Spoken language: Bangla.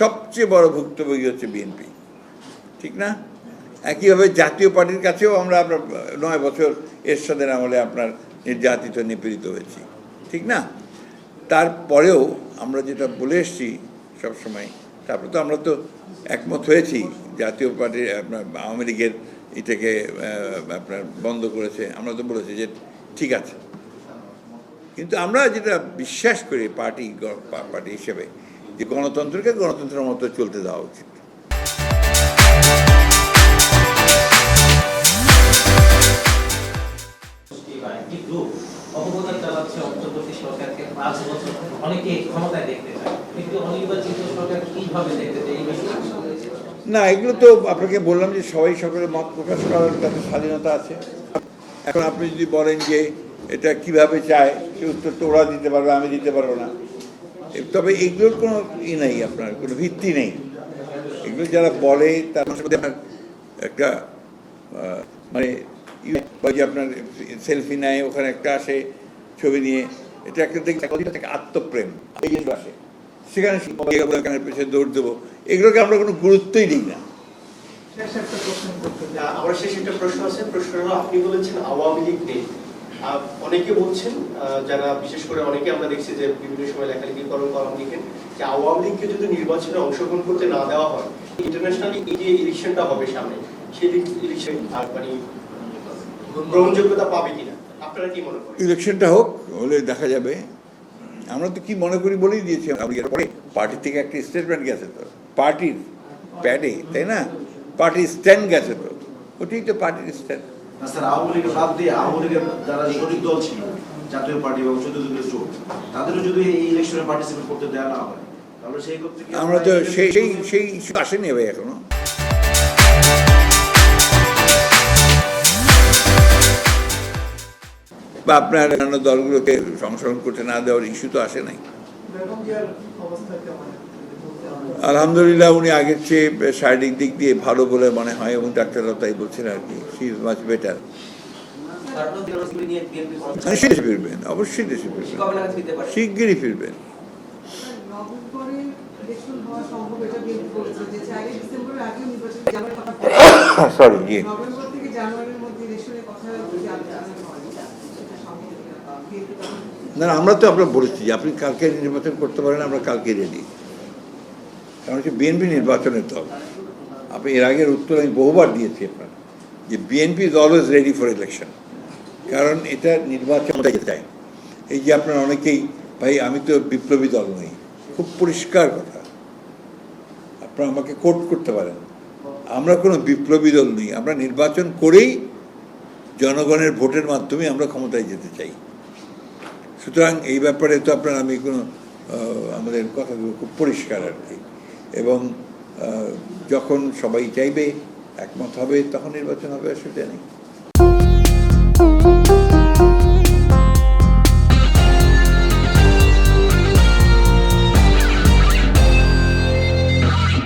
সবচেয়ে বড় ভুক্তভোগী হচ্ছে বিএনপি, ঠিক না? একইভাবে জাতীয় পার্টির কাছেও আমরা 9 বছর এরশাদের আমলে আপনার নির্যাতিত নিপীড়িত হয়েছি, ঠিক না? তারপরেও আমরা যেটা বলে এসছি সবসময়, তারপরে তো আমরা তো একমত হয়েছি। জাতীয় পার্টির আপনার আওয়ামী লীগের এটাকে আপনার বন্ধ করেছে, আমরা তো বলেছি যে ঠিক আছে, কিন্তু আমরা যেটা বিশ্বাস করি পার্টি হিসেবে, যে গণতন্ত্রকে গণতন্ত্রের মতো চলতে দেওয়া উচিত। না, এগুলো তো আপনাকে বললাম যে সবাই সকলের মত প্রকাশ করার কাছে স্বাধীনতা আছে। এখন আপনি যদি বলেন যে এটা কিভাবে চায়, সে উত্তর তো ওরা দিতে পারবে, আমি দিতে পারবো না। তবে এগুলোর কোনো নেই, আপনার কোনো ভিত্তি নেই। এগুলো যারা বলে তার মধ্যে আপনার একটা মানে যে আপনার সেলফি নেয়, ওখানে একটা আসে ছবি নিয়ে, এটা একটা থেকে আত্মপ্রেম এই জিনিস আসে, সেখানে পেছনে দৌড় দেবো, এগুলোকে আমরা কোনো গুরুত্বই দিই না। আমার শেষ একটা প্রশ্ন আছে। প্রশ্ন হলো, আপনি বলেছেন আওয়ামী লীগ নেই, অনেকে বলছেন, যারা বিশেষ করে অনেকে আমরা দেখছি যে বিভিন্ন সময় লেখালেখি করেন কলম লিখেন, যে আওয়ামী লীগকে যদি নির্বাচনে অংশগ্রহণ করতে না দেওয়া হয়, ইন্টারন্যাশনালি এই যে ইলেকশনটা হবে সামনে, সেই ইলেকশন মানে গ্রহণযোগ্যতা পাবে কিনা, আপনারা কি মনে করেন? ইলেকশনটা হোক, হলে দেখা যাবে। আমরা তো কি মনে করি বলেই দিয়েছি। পার্টি থেকে একটা স্টেটমেন্ট গেছে, তো পার্টির প্যাডে, তাই না? পার্টির স্ট্যান্ড গেছে, তো ওটাই তো পার্টির স্ট্যান্ড। স্যার, আওয়ামী লীগের বাদ দিয়ে আওয়ামী লীগের যারা শরিক দল ছিল, জাতীয় পার্টি এবং 14 দলীয় জোট, তাদেরও যদি এই ইলেকশনে পার্টিসিপেট করতে দেওয়া না হয়, তাহলে সেই ক্ষেত্রে আমরা তো সেই ইস্যু আসেনি ভাই এখনো। বা আপনার অন্যান্য দলগুলোকে সংশোধন করতে না দেওয়ার ইস্যু তো আসে নাই। আলহামদুলিল্লাহ, উনি আগের চেয়ে শারীরিক দিক দিয়ে ভালো বলে মনে হয়, এবং ডাক্তাররাও তাই বলছেন আর কি। She is much better. দেশে ফিরবেন, অবশ্যই দেশে ফিরবেন, শিগগিরই ফিরবেন। সরি, জি। না, আমরা তো আপনার বলেছি যে আপনি কালকে নির্বাচন করতে পারেন, আমরা কালকে রেডি। কারণ হচ্ছে বিএনপি নির্বাচনের দল। আপনি এর আগের উত্তর আমি বহুবার দিয়েছি আপনার, যে BNP is always ready for election, কারণ এটা নির্বাচন চায়। এই যে আপনার অনেকেই, ভাই আমি তো বিপ্লবী দল নই, খুব পরিষ্কার কথা, আপনারা আমাকে কোট করতে পারেন, আমরা কোনো বিপ্লবী দল নই। আমরা নির্বাচন করেই জনগণের ভোটের মাধ্যমে আমরা ক্ষমতায় যেতে চাই। সুতরাং এই ব্যাপারে তো আপনার আমি কোনো আমাদের কথাগুলো খুব পরিষ্কার আর কি। এবং যখন সবাই চাইবে, একমত হবে, তখন নির্বাচন হবে, অসুবিধা নেই।